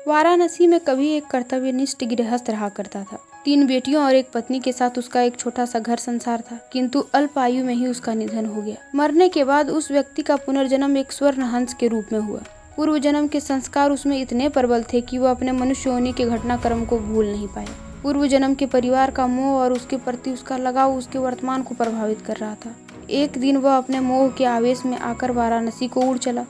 वाराणसी में कभी एक कर्तव्यनिष्ठ गृहस्थ रहा करता था। 3 बेटियों और एक पत्नी के साथ उसका एक छोटा सा घर संसार था, किंतु अल्प आयु में ही उसका निधन हो गया। मरने के बाद उस व्यक्ति का पुनर्जन्म एक स्वर्ण हंस के रूप में हुआ। पूर्व जन्म के संस्कार उसमें इतने प्रबल थे कि वह अपने मनुष्य होने के घटनाक्रम को भूल नहीं पाया। पूर्व जन्म के परिवार का मोह और उसके प्रति उसका लगाव उसके वर्तमान को प्रभावित कर रहा था। एक दिन वह अपने मोह के आवेश में आकर वाराणसी को उड़ चला,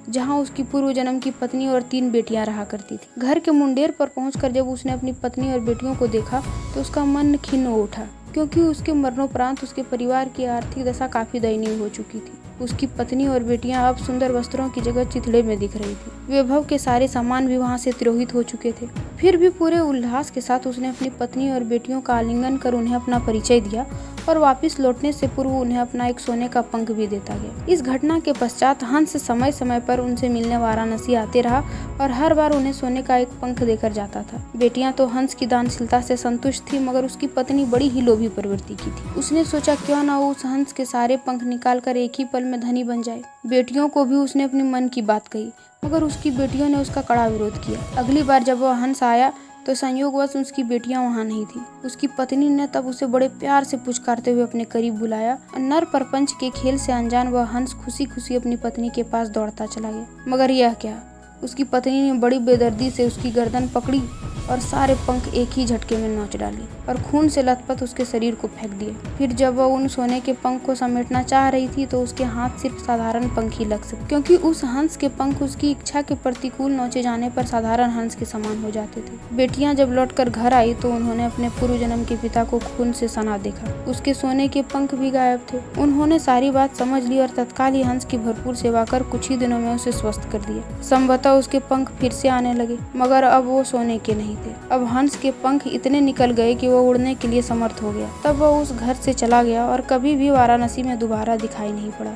जहां उसकी पूर्व जन्म की पत्नी और 3 बेटियां रहा करती थी। घर के मुंडेर पर पहुंचकर जब उसने अपनी पत्नी और बेटियों को देखा तो उसका मन खिन्न हो उठा, क्योंकि उसके मरणोपरांत उसके परिवार की आर्थिक दशा काफी दयनीय हो चुकी थी। उसकी पत्नी और बेटियां अब सुंदर वस्त्रों की जगह चिथड़े में दिख रही थी। वैभव के सारे सामान भी वहां से तिरोहित हो चुके थे। फिर भी पूरे उल्लास के साथ उसने अपनी पत्नी और बेटियों का आलिंगन कर उन्हें अपना परिचय दिया और वापस लौटने से पूर्व उन्हें अपना एक सोने का पंख भी देता गया। इस घटना के पश्चात हंस समय समय पर उनसे मिलने वाराणसी आते रहा और हर बार उन्हें सोने का एक पंख देकर जाता था। बेटियां तो हंस की दानशीलता से संतुष्ट थी, मगर उसकी पत्नी बड़ी ही लोभी प्रवृत्ति की थी। उसने सोचा क्यों न उस हंस के सारे पंख निकाल कर एक ही पल में धनी बन जाए। बेटियों को भी उसने अपने मन की बात कही, मगर उसकी बेटियों ने उसका कड़ा विरोध किया। अगली बार जब वह हंस आया तो संयोगवश उसकी बेटियां वहां नहीं थी। उसकी पत्नी ने तब उसे बड़े प्यार से पुचकारते हुए अपने करीब बुलाया और नर प्रपंच के खेल से अनजान वह हंस खुशी खुशी अपनी पत्नी के पास दौड़ता चला गया। मगर यह क्या, उसकी पत्नी ने बड़ी बेदर्दी से उसकी गर्दन पकड़ी और सारे पंख एक ही झटके में नोच डाले और खून से लथपथ उसके शरीर को फेंक दिए। फिर जब वह उन सोने के पंख को समेटना चाह रही थी तो उसके हाथ सिर्फ साधारण पंख ही लग सके, क्योंकि उस हंस के पंख उसकी इच्छा के प्रतिकूल नोचे जाने पर साधारण हंस के समान हो जाते थे। बेटियां जब लौटकर घर आई तो उन्होंने अपने पूर्व जन्म के पिता को खून से सना देखा। उसके सोने के पंख भी गायब थे। उन्होंने सारी बात समझ ली और तत्काल ही हंस की भरपूर सेवा कर कुछ ही दिनों में उसे स्वस्थ कर दिया। संभवतः उसके पंख फिर से आने लगे, मगर अब वो सोने के नहीं थे। अब हंस के पंख इतने निकल गए कि वह उड़ने के लिए समर्थ हो गया। तब वह उस घर से चला गया और कभी भी वाराणसी में दोबारा दिखाई नहीं पड़ा।